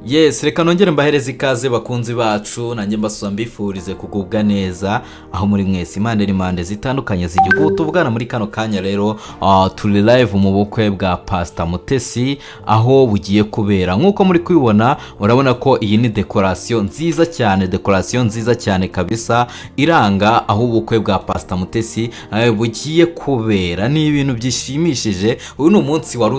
Yes, reka nongere mbahereze ikaze bakunzi bacu nanjye mbasaba mbifurize kugubwa neza aho muri mwese impande zitandukanye z'igihugu tuvugana muri kano kanya rero turi live mu bukwe bwa Pastor Mutesi aho bugiye kubera nkuko muri kubibona urabona ko iyi ni decoration nziza cyane kabisa iranga aho ubukwe bwa Pastor Mutesi bugiye kubera ni ibintu byishimishije. Uyu ni umunsi wari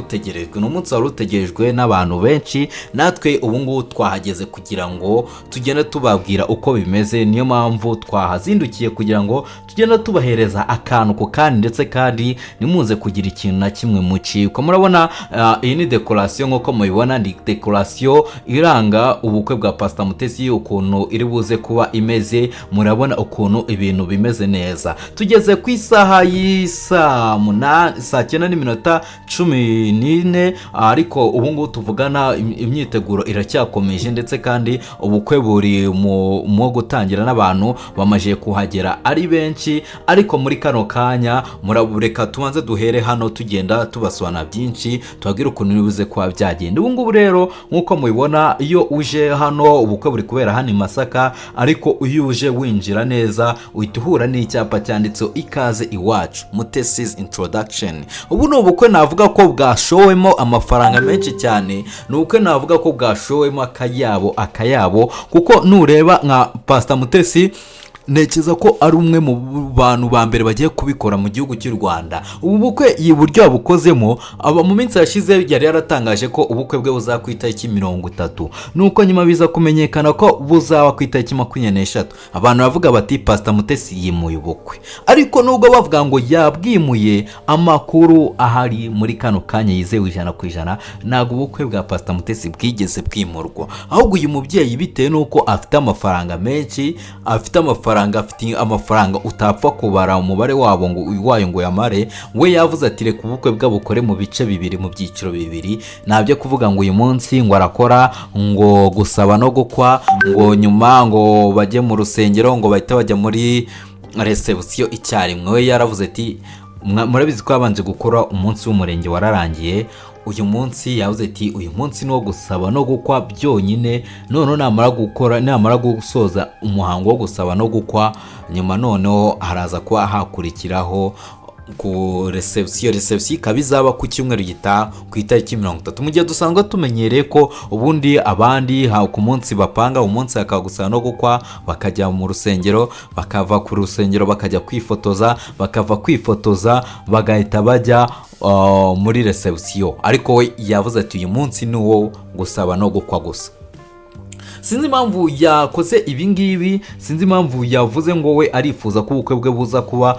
utegerejwe n'abantu benshi natwe ubungu twahageze kugira ngo tugende tubabwira uko bimeze. Niyo mpamvu twahazindukiye kugira ngo tugende tubahereza akantu ko kandi ndetse kandi nimuze kugira ikintu na kimwe muciko. Murabona iyi ni decoration nko mubibona, ni decoration iranga ubukwe bwa Pastor Mutesi ukuntu iri buze kuba imeze. Murabona ukuntu ibintu bimeze neza. Tugeze ku isaha y'isa 9:14 ariko ubungu tuvugana imyiteguro iracyakomeje ndetse kandi ubukwe buri mu gutangira n'abantu bamaje kuhagera ari benshi. Ariko muri kano kanya murabureka tubanze duhere hano tugenda tubasobanura byinshi tubabwira ukuntu nibuze kwa byagenda. Ubungu rero nkuko mubibona iyo uje hano ubukwe buri kubera hano Masaka, ariko iyo uje winjira neza uhita uhura n'icyapa cyanditseho ikaze iwacu Mutesi's introduction. Ubu ni ubukwe navuga ko bwashowemo amafaranga menshi cyane, ni ubukwe navuga ko bwashowemo akayabo kuko nureba nka Pastor Mutesi nekeza ko ari umwe mu bantu ba mbere bagiye kubikora mu gihugu cy'u Rwanda. Ubu bukwe y'uburyo yabukozemo mu minsi yashize yari yaratangaje ko ubukwe bwe buzakwita 30, nuko nyuma biza kumenyekana ko buzaba kwita 26. Abantu bavuga bati Pastor Mutesi yimuye ubukwe, ariko nubwo bavuga ngo yabwimuye, amakuru ahari muri kano kanya yizewe 100% nago ubukwe bwa Pastor Mutesi bwigeze bwimurwa. Ahubwo uyu mubyeyi bitewe nuko afite amafaranga menshi, afite amafaranga utapfa kubara umubare wabo ngo yamare, we yavuze ati reka ubukwe bw'abukore mu bice bibiri, mu byiciro bibiri. Nabyo kuvuga ngo uyu munsi ngo arakora ngo gusaba no gukwa, ngo nyuma ngo bajye mu rusengero, ngo bahita bajya muri reception icyarimwe. We yaravuze ati murabizi ko yabanje gukora umunsi w'umurenge wararangiye, uyu munsi yavuze ati uyu munsi no gusaba no gukwa byonyine, none namara gusoza umuhango wo gusaba no gukwa, nyuma noneho haraza kuba hakurikiraho ku reception kabizaba ku cyumweru gitaha ku itariki 30. Mu gihe dusanzwe tumenyereye ko ubundi abandi ku munsi bapanga umunsi akagusaba no gukwa bakajya mu rusengero, bakava ku rusengero bakajya kwifotoza, bakava kwifotoza bagahita bajya muri reception. Ariko we yavuze ati uyu munsi ni wo gusaba no gukwa gusa. Sinzi impamvu yakoze ibingibi, sinzi impamvu yavuze ngo we arifuza ko ubukwe bwe buza kuba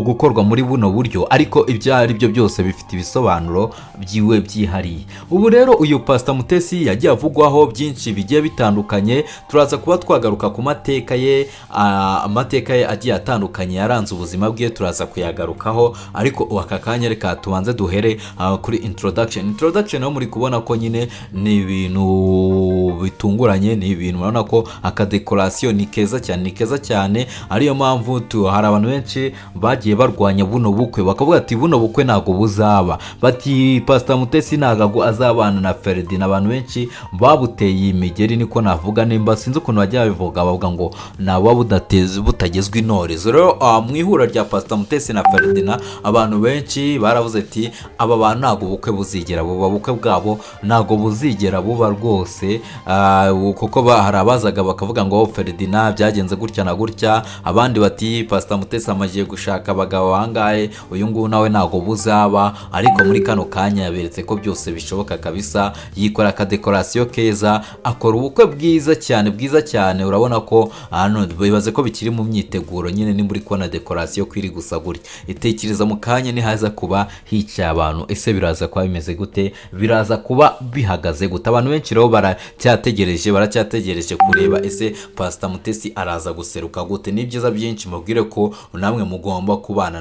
gukorwa muri buno buryo, ariko ibyo ari byo byose bifite ibisobanuro byiwe byihariye. Ubu rero uyu Pastor Mutesi yagiye avugwaho byinshi bigiye bitandukanye, turaza kuba twagaruka ku mateka ye agiye atandukanye yaranze ubuzima bwe, turaza kuyagarukaho. Ariko aka kanya reka tubanze duhere kuri introduction aho muri kubona ko nyine ni ibintu bitunguranye, ni ibintu urabona ko akadecoration ni keza cyane. Ariyo mpamvu hari abantu benshi bagiye barwanya buno bukwe, bakavuga ati buno bukwe ntago buzaba, bati Pastor Mutesi ntago azabana na Ferdinand. Abantu benshi babuteye imigeri, niko navuga, nimba sinzi ukuntu bajya bivuga, bavuga ngo naba butagezwe intorezo. Rero mu ihura rya Pastor Mutesi na Ferdinand abantu benshi baravuze ati aba bantu ntago ubukwe buzigera buba, ubukwe bwabo ntago buzigera buba rwose, kuko hari abazaga bakavuga ngo Ferdinand byagenze gutya na gutya, abandi bati Pastor Mutesi amagiye gushaka abagabo bangahe, uyu nguyu nawe ntago buzaba. Ariko muri kano kanya yaberetse ko byose bishoboka kabisa, yikora akadecoration keza, akora ubukwe bwiza cyane. Urabona ko hano bibaze ko bikiri mu myiteguro nyine, nimba uri kubona decoration kwiri gusa gutya, itekereza mu kanya ni haza kuba hicaye abantu, ese biraza kuba bimeze gute, biraza kuba bihagaze gute? Abantu benshi rero baracyategereje kureba ese Pastor Mutesi araza guseruka gute. Ni byiza byinshi mubwire ko namwe mugomba kubana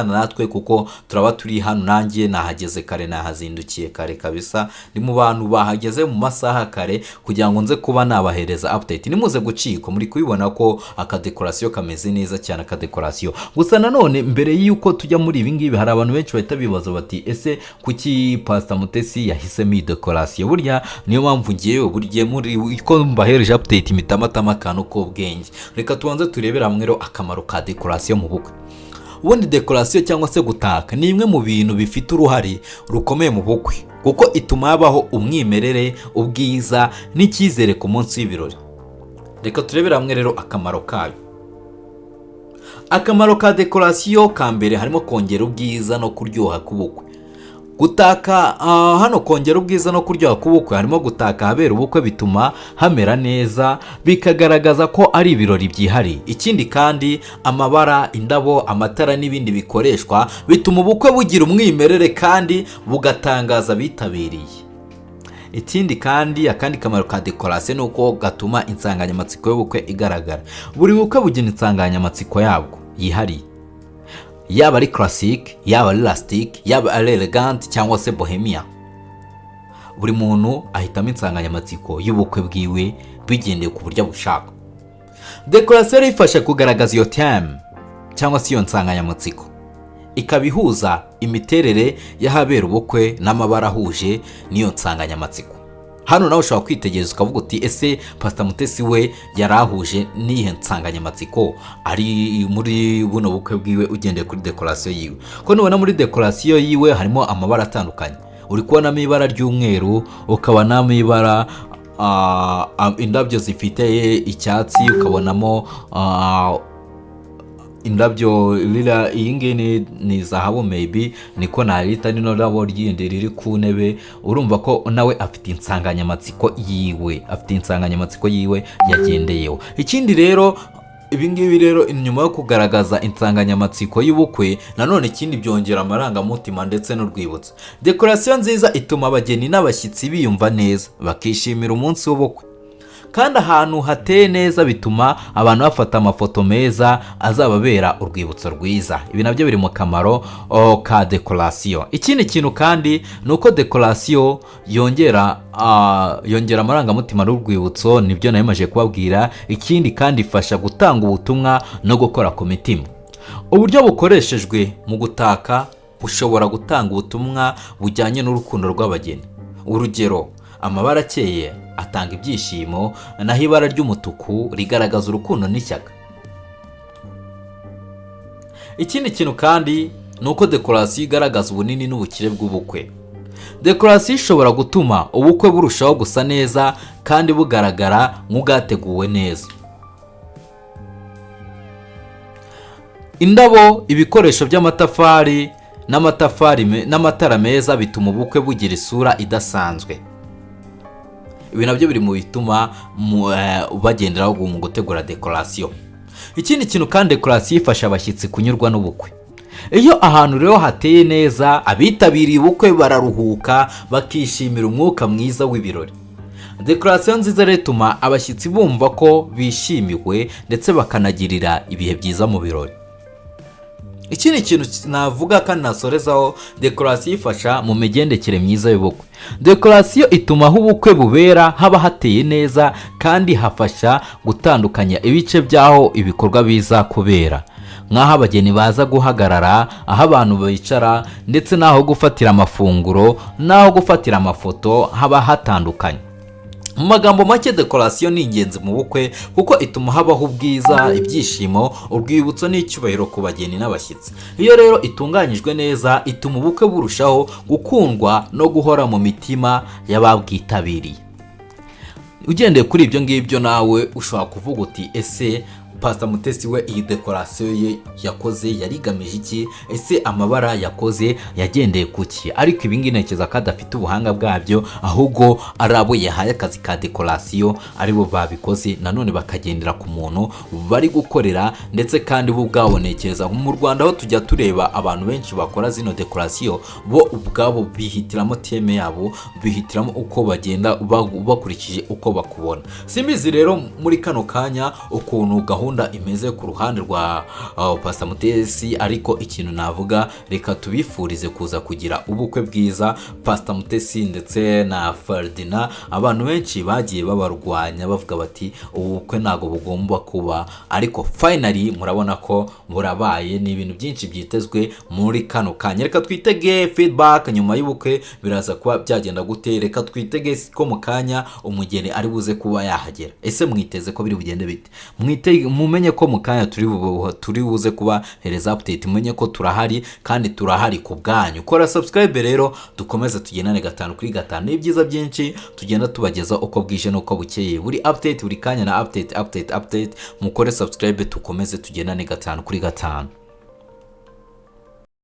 natwe, kuko turaba turi hano. Nanjye nahageze kare, nahazindukiye kare kabisa, ni mu bantu bahageze mu masaha kare kugira ngo nze kuba nabahereza update. Nimuze gucika, muri kubibona ko akadecoration kameze neza cyane, akadecoration gusa. Nanone mbere y'uko tujya muri ibi ngibi hari abantu benshi bahita bibaza bati ese kuki Pastor Mutesi yahisemo iyi decoration? Burya niyo mpamvu ngiye ngewe buri gihe muri ko mbahereje update imitamatama akantu k'ubwenge. Reka tubanze turebera hamwe rero akamaro ka decoration mu bukwe. Ubundi decoration cyangwa se gutaka ni imwe mu bintu bifite uruhare rukomeye mu bukwe, kuko ituma habaho umwimerere, ubwiza n'icyizere ku munsi w'ibirori. Reka turebera hamwe rero akamaro kayo. Akamaro ka decoration ka mbere harimo kongera ubwiza no kuryoha k'ubukwe. Gutaka hano kongera ubwiza no kuryoha k'ubukwe harimo gutaka habera ubukwe bituma hamera neza, bikagaragaza ko ari ibirori byihariye. Ikindi kandi amabara, indabo, amatara n'ibindi bikoreshwa bituma ubukwe bugira umwimerere kandi bugatangaza abitabiriye. Ikindi kandi akandi kamaro ka decoration nuko gatuma insanganyamatsiko y'ubukwe igaragara. Buri bukwe bugira insanganyamatsiko yabwo yihariye, yaba ari classic, yaba ari rustic, yaba ari elegant cyangwa se bohemia. Buri muntu ahitamo insanganyamatsiko y'ubukwe bwiwe bigendeye ku buryo bushaka. Decoration ifasha kugaragaza iyo theme cyangwa se iyo nsanganyamatsiko, ikabihuza imiterere y'ahabera ubukwe n'amabara ahuje n'iyo nsanganyamatsiko. Hano nawe ushobora kwitegereza ukavuga uti ese Pastor Mutesi we yarahuje n'ihe nsanganyamatsiko ari muri buno bukwe bwiwe ugendeye kuri decoration yiwe. Ko nubona muri decoration yiwe harimo amabara atandukanye. Uri kubonamo ibara ry'umweru, ukabonamo ibara indabyo zifite icyatsi, ukabonamo indabyo lila. Iyi ngiyi ni zahabu maybe niko narita, nino rabo ryindi riri ku ntebe. Urumva ko nawe afite insanganyamatsiko yiwe, yagendeyeho. Ikindi rero ibingibi rero inyuma yo kugaragaza insanganyamatsiko y'ubukwe, nanone ikindi byongera amarangamutima ndetse n'urwibutso. Decoration nziza ituma abageni n'abashyitsi biyumva neza, bakishimira umunsi w'ubukwe. Kandi ahantu hateye neza bituma abantu bafata amafoto meza azababera urwibutso rwiza. Ibi nabyo biri mu kamaro ka decoration. Ikindi kintu kandi nuko decoration yongera amarangamutima n'urwibutso, nibyo nayimaje kubabwira. Ikindi kandi ifasha gutanga ubutumwa no gukora ku mitima. Uburyo bukoreshejwe mu gutaka bushobora gutanga ubutumwa bujyanye n'urukundo rw'abageni. Urugero, amabara akeye atanga ibyishimo, naho ibara ry'umutuku rigaragaza urukundo n'ishyaka. Ikindi kintu kandi nuko decoration igaragaza ubunini n'ubukire bw'ubukwe. Decoration ishobora gutuma ubukwe burushaho gusa neza kandi bugaragara nk'ubwateguwe neza. Indabo, ibikoresho by'amatafari n'amatara meza bituma ubukwe bugira isura idasanzwe. Ibi nabyo biri mu bituma bagenderaho mu gutegura decoration. Ikindi kintu kandi decoration ifasha abashyitsi kunyurwa n'ubukwe. Iyo ahantu rero hateye neza, abitabiriye ubukwe bararuhuka, bakishimira umwuka mwiza w'ibirori. Decoration nziza rero ituma abashyitsi bumva ko bishimiwe ndetse bakanagirira ibihe byiza mu birori. Ikindi kintu navuga kandi nasorezaho, decoration ifasha mu migendekere myiza y'ubukwe. Decoration ituma aho ubukwe bubera haba hateye neza kandi hafasha gutandukanya ibice byaho ibikorwa biza kubera, nk'aho abageni baza guhagarara, aho abantu bicara ndetse n'aho gufatira amafunguro n'aho gufatira amafoto haba hatandukanye. Mu magambo make, decoration ni ingenzi mu bukwe kuko ituma habaho ubwiza, ibyishimo, urwibutso n'icyubahiro ku bageni n'abashyitsi. Iyo rero itunganyijwe neza, ituma ubukwe burushaho gukundwa no guhora mu mitima y'ababwitabiriye. Ugendeye kuri ibyo ngibyo, nawe ushobora kuvuga uti ese Pastor Mutesi we iyi decoration ye yakoze yarigamije iki? Ese amabara yakoze yagendeye kuki? Ariko ibingi ntekereza ko adafite ubuhanga bwabyo, ahubwo arabo yahaye akazi ka decoration aribo babikoze, nanone bakagendera ku muntu bari gukorera, ndetse kandi bo ubwabonekeza mu Rwanda aho tujya tureba abantu benshi bakora zino decoration, bo ubwabo bihitiramo teme yabo, bihitiramo uko bagenda bakurikije uko bakubona. Simbizi rero muri kano kanya ukuntu gahunda gahunda imeze ku ruhande rwa Pastor Mutesi, ariko ikintu navuga reka tubifurize kuza kugira ubukwe bwiza Pastor Mutesi ndetse na Ferdinand. Abantu benshi bagiye babarwanya bavuga bati ubukwe ntago bugomba kuba, ariko finally murabona ko burabaye. Ni ibintu byinshi byitezwe muri kano kanya. Reka twitege feedback nyuma y'ubukwe biraza kuba byagenda gute. Reka twitege ko mu kanya umugeni ari buze kuba yahagera. Ese mwiteze ko biri bugende bite? Mumenye ko mu kanya turi buze kuba hereza update. Mumenye ko turahari kandi turahari ku bwanyu. Kora subscribe rero dukomeze tugendane 5 kuri 5. Ni byiza byinshi tugenda tubageza uko bwije nuko bukeye. Buri update buri kanya na update. Mukore subscribe tukomeze tugendane 5 kuri 5.